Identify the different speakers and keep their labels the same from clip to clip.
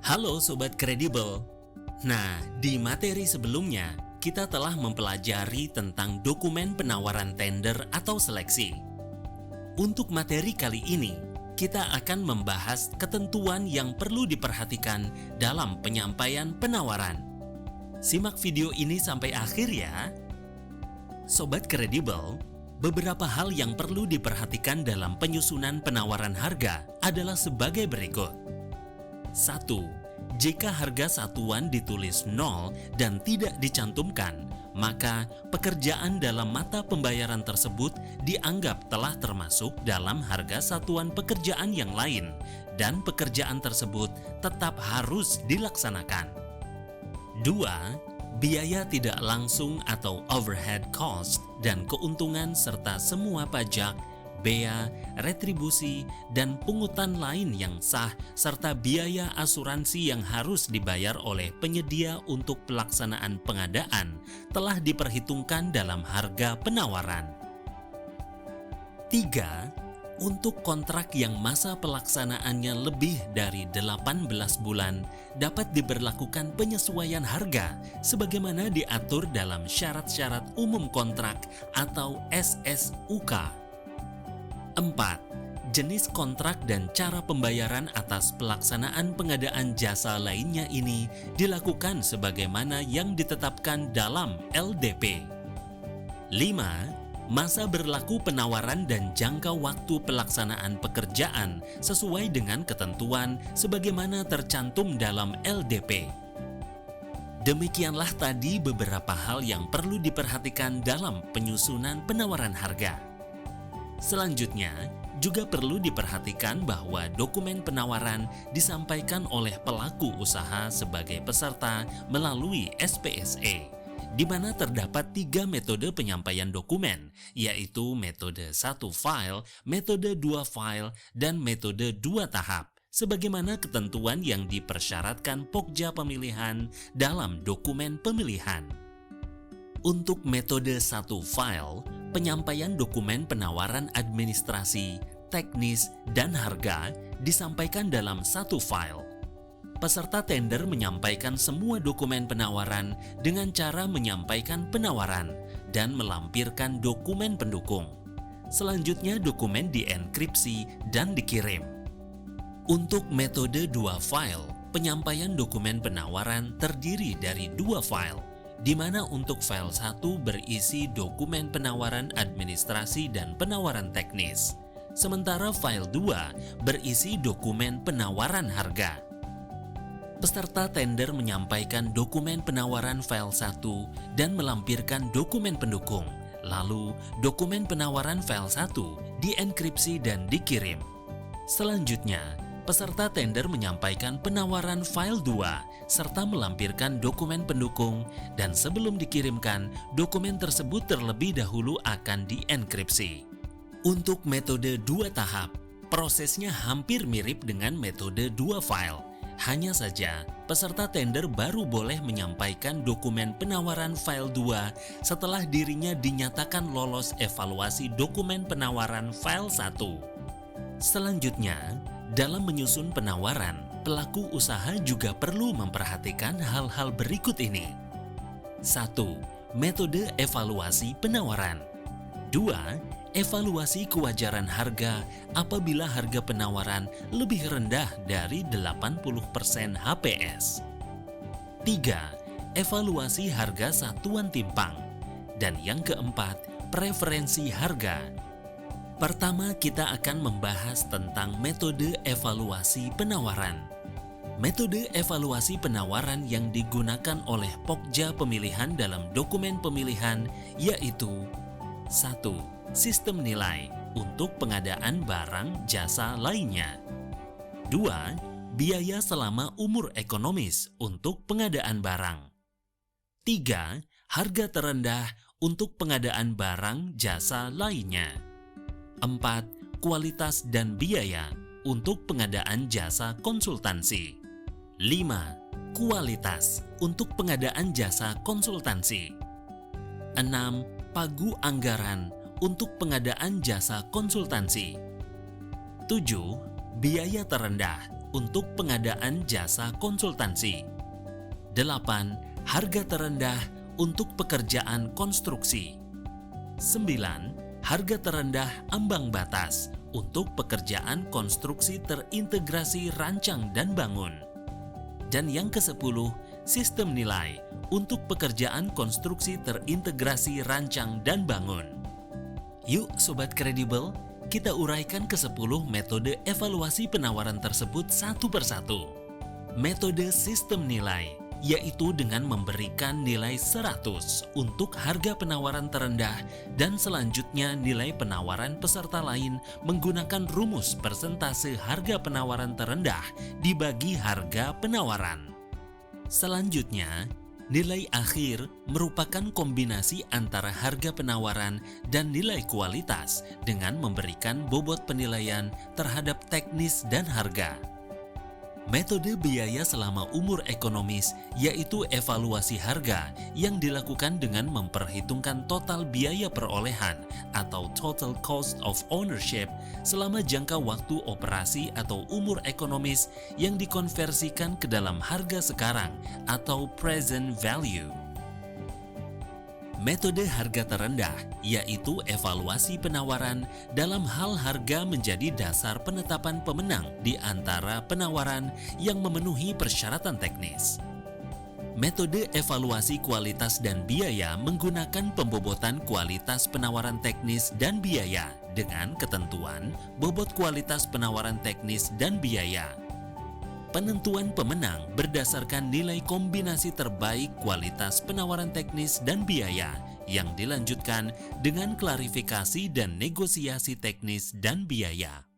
Speaker 1: Halo Sobat Kredibel. Nah, di materi sebelumnya, kita telah mempelajari tentang dokumen penawaran tender atau seleksi. Untuk materi kali ini, kita akan membahas ketentuan yang perlu diperhatikan dalam penyampaian penawaran. Simak video ini sampai akhir ya. Sobat Kredibel, beberapa hal yang perlu diperhatikan dalam penyusunan penawaran harga adalah sebagai berikut. 1. Jika harga satuan ditulis 0 dan tidak dicantumkan, maka pekerjaan dalam mata pembayaran tersebut dianggap telah termasuk dalam harga satuan pekerjaan yang lain dan pekerjaan tersebut tetap harus dilaksanakan. 2. Biaya tidak langsung atau overhead cost dan keuntungan serta semua pajak, bea, retribusi, dan pungutan lain yang sah serta biaya asuransi yang harus dibayar oleh penyedia untuk pelaksanaan pengadaan telah diperhitungkan dalam harga penawaran. 3. Untuk kontrak yang masa pelaksanaannya lebih dari 18 bulan dapat diberlakukan penyesuaian harga sebagaimana diatur dalam syarat-syarat umum kontrak atau SSUK. 4. Jenis kontrak dan cara pembayaran atas pelaksanaan pengadaan jasa lainnya ini dilakukan sebagaimana yang ditetapkan dalam LDP. 5. Masa berlaku penawaran dan jangka waktu pelaksanaan pekerjaan sesuai dengan ketentuan sebagaimana tercantum dalam LDP. Demikianlah tadi beberapa hal yang perlu diperhatikan dalam penyusunan penawaran harga. Selanjutnya, juga perlu diperhatikan bahwa dokumen penawaran disampaikan oleh pelaku usaha sebagai peserta melalui SPSE, di mana terdapat 3 metode penyampaian dokumen, yaitu metode 1 file, metode 2 file, dan metode 2 tahap, sebagaimana ketentuan yang dipersyaratkan Pokja Pemilihan dalam dokumen pemilihan. Untuk metode 1 file, penyampaian dokumen penawaran administrasi, teknis, dan harga disampaikan dalam 1 file. Peserta tender menyampaikan semua dokumen penawaran dengan cara menyampaikan penawaran dan melampirkan dokumen pendukung. Selanjutnya dokumen dienkripsi dan dikirim. Untuk metode 2 file, penyampaian dokumen penawaran terdiri dari 2 file, di mana untuk file 1 berisi dokumen penawaran administrasi dan penawaran teknis, sementara file 2 berisi dokumen penawaran harga. Peserta tender menyampaikan dokumen penawaran file 1 dan melampirkan dokumen pendukung, lalu dokumen penawaran file 1 dienkripsi dan dikirim. Selanjutnya, peserta tender menyampaikan penawaran file 2 serta melampirkan dokumen pendukung, dan sebelum dikirimkan, dokumen tersebut terlebih dahulu akan dienkripsi. Untuk metode 2 tahap, prosesnya hampir mirip dengan metode 2 file. Hanya saja, peserta tender baru boleh menyampaikan dokumen penawaran file 2 setelah dirinya dinyatakan lolos evaluasi dokumen penawaran file 1. Selanjutnya, dalam menyusun penawaran, pelaku usaha juga perlu memperhatikan hal-hal berikut ini. 1. Metode evaluasi penawaran. 2. Evaluasi kewajaran harga apabila harga penawaran lebih rendah dari 80% HPS. 3. Evaluasi harga satuan timpang. Dan yang keempat, preferensi harga. Pertama, kita akan membahas tentang metode evaluasi penawaran. Metode evaluasi penawaran yang digunakan oleh Pokja Pemilihan dalam dokumen pemilihan yaitu 1. Sistem nilai untuk pengadaan barang jasa lainnya. 2. Biaya selama umur ekonomis untuk pengadaan barang. 3. Harga terendah untuk pengadaan barang jasa lainnya. 4. Kualitas dan biaya untuk pengadaan jasa konsultansi. 5. Kualitas untuk pengadaan jasa konsultansi. 6. Pagu anggaran untuk pengadaan jasa konsultansi. 7. Biaya terendah untuk pengadaan jasa konsultansi. 8. Harga terendah untuk pekerjaan konstruksi. 9. Harga terendah ambang batas untuk pekerjaan konstruksi terintegrasi rancang dan bangun. Dan yang ke-10, sistem nilai untuk pekerjaan konstruksi terintegrasi rancang dan bangun. Yuk Sobat Kredibel, kita uraikan ke-10 metode evaluasi penawaran tersebut satu persatu. Metode sistem nilai, yaitu dengan memberikan nilai 100 untuk harga penawaran terendah dan selanjutnya nilai penawaran peserta lain menggunakan rumus persentase harga penawaran terendah dibagi harga penawaran. Selanjutnya, nilai akhir merupakan kombinasi antara harga penawaran dan nilai kualitas dengan memberikan bobot penilaian terhadap teknis dan harga. Metode biaya selama umur ekonomis yaitu evaluasi harga yang dilakukan dengan memperhitungkan total biaya perolehan atau total cost of ownership selama jangka waktu operasi atau umur ekonomis yang dikonversikan ke dalam harga sekarang atau present value. Metode harga terendah yaitu evaluasi penawaran dalam hal harga menjadi dasar penetapan pemenang di antara penawaran yang memenuhi persyaratan teknis. Metode evaluasi kualitas dan biaya menggunakan pembobotan kualitas penawaran teknis dan biaya dengan ketentuan bobot kualitas penawaran teknis dan biaya. Penentuan pemenang berdasarkan nilai kombinasi terbaik kualitas penawaran teknis dan biaya yang dilanjutkan dengan klarifikasi dan negosiasi teknis dan biaya.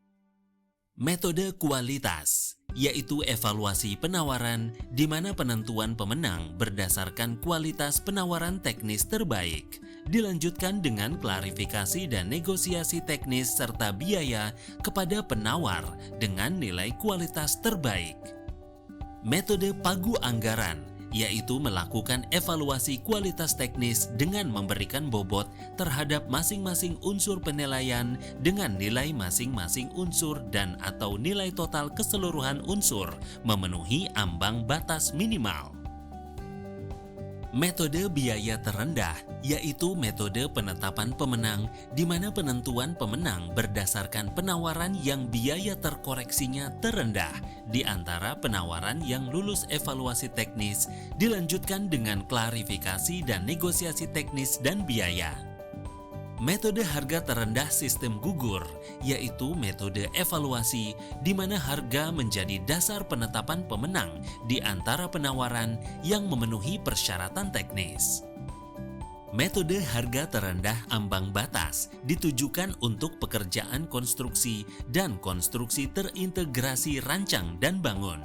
Speaker 1: Metode kualitas yaitu evaluasi penawaran di mana penentuan pemenang berdasarkan kualitas penawaran teknis terbaik, dilanjutkan dengan klarifikasi dan negosiasi teknis serta biaya kepada penawar dengan nilai kualitas terbaik. Metode pagu anggaran yaitu melakukan evaluasi kualitas teknis dengan memberikan bobot terhadap masing-masing unsur penilaian dengan nilai masing-masing unsur dan atau nilai total keseluruhan unsur memenuhi ambang batas minimal. Metode biaya terendah yaitu metode penetapan pemenang di mana penentuan pemenang berdasarkan penawaran yang biaya terkoreksinya terendah di antara penawaran yang lulus evaluasi teknis, dilanjutkan dengan klarifikasi dan negosiasi teknis dan biaya. Metode harga terendah sistem gugur yaitu metode evaluasi di mana harga menjadi dasar penetapan pemenang di antara penawaran yang memenuhi persyaratan teknis. Metode harga terendah ambang batas ditujukan untuk pekerjaan konstruksi dan konstruksi terintegrasi rancang dan bangun.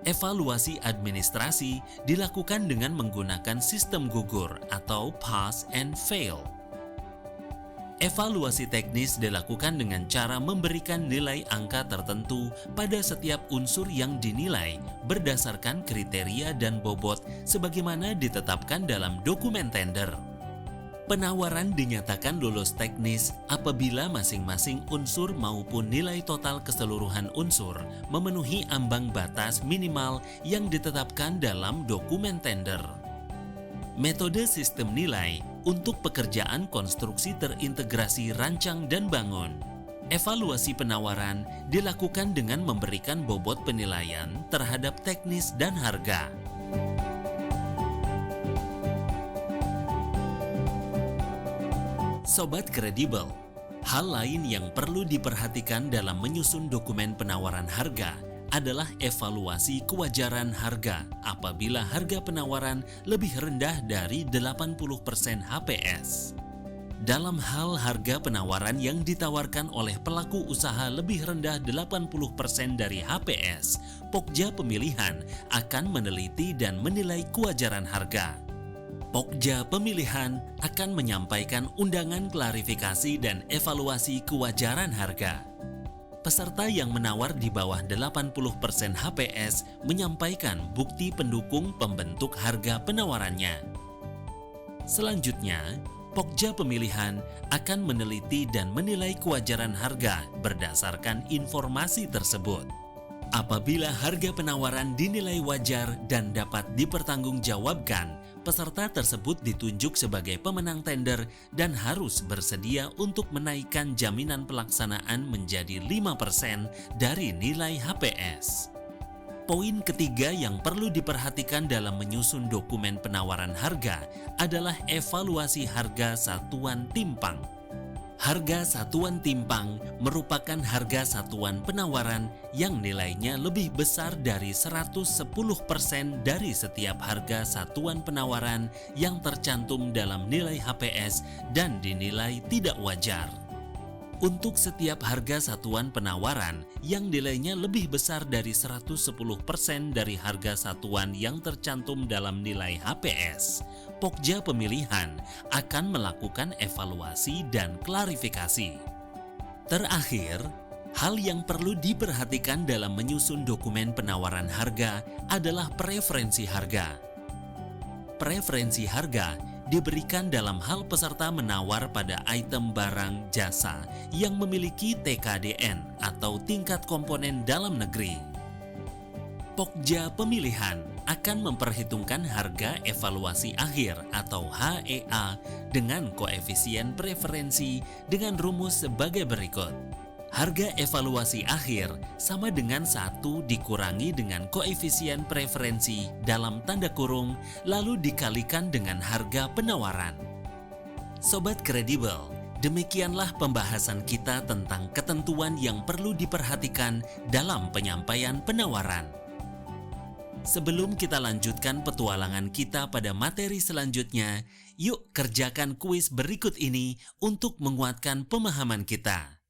Speaker 1: Evaluasi administrasi dilakukan dengan menggunakan sistem gugur atau pass and fail. Evaluasi teknis dilakukan dengan cara memberikan nilai angka tertentu pada setiap unsur yang dinilai berdasarkan kriteria dan bobot sebagaimana ditetapkan dalam dokumen tender. Penawaran dinyatakan lulus teknis apabila masing-masing unsur maupun nilai total keseluruhan unsur memenuhi ambang batas minimal yang ditetapkan dalam dokumen tender. Metode sistem nilai untuk pekerjaan konstruksi terintegrasi rancang dan bangun. Evaluasi penawaran dilakukan dengan memberikan bobot penilaian terhadap teknis dan harga. Sobat Kredibel, hal lain yang perlu diperhatikan dalam menyusun dokumen penawaran harga adalah evaluasi kewajaran harga apabila harga penawaran lebih rendah dari 80% HPS. Dalam hal harga penawaran yang ditawarkan oleh pelaku usaha lebih rendah 80% dari HPS, Pokja Pemilihan akan meneliti dan menilai kewajaran harga. Pokja Pemilihan akan menyampaikan undangan klarifikasi dan evaluasi kewajaran harga. Peserta yang menawar di bawah 80% HPS menyampaikan bukti pendukung pembentuk harga penawarannya. Selanjutnya, Pokja Pemilihan akan meneliti dan menilai kewajaran harga berdasarkan informasi tersebut. Apabila harga penawaran dinilai wajar dan dapat dipertanggungjawabkan, peserta tersebut ditunjuk sebagai pemenang tender dan harus bersedia untuk menaikkan jaminan pelaksanaan menjadi 5% dari nilai HPS. Poin ketiga yang perlu diperhatikan dalam menyusun dokumen penawaran harga adalah evaluasi harga satuan timpang. Harga satuan timpang merupakan harga satuan penawaran yang nilainya lebih besar dari 110% dari setiap harga satuan penawaran yang tercantum dalam nilai HPS dan dinilai tidak wajar. Untuk setiap harga satuan penawaran yang nilainya lebih besar dari 110% dari harga satuan yang tercantum dalam nilai HPS, Pokja Pemilihan akan melakukan evaluasi dan klarifikasi. Terakhir, hal yang perlu diperhatikan dalam menyusun dokumen penawaran harga adalah preferensi harga. Preferensi harga diberikan dalam hal peserta menawar pada item barang jasa yang memiliki TKDN atau tingkat komponen dalam negeri. Pokja Pemilihan akan memperhitungkan harga evaluasi akhir atau HEA dengan koefisien preferensi dengan rumus sebagai berikut. Harga evaluasi akhir sama dengan 1 dikurangi dengan koefisien preferensi dalam tanda kurung lalu dikalikan dengan harga penawaran. Sobat kredibel, demikianlah pembahasan kita tentang ketentuan yang perlu diperhatikan dalam penyampaian penawaran. Sebelum kita lanjutkan petualangan kita pada materi selanjutnya, yuk kerjakan kuis berikut ini untuk menguatkan pemahaman kita.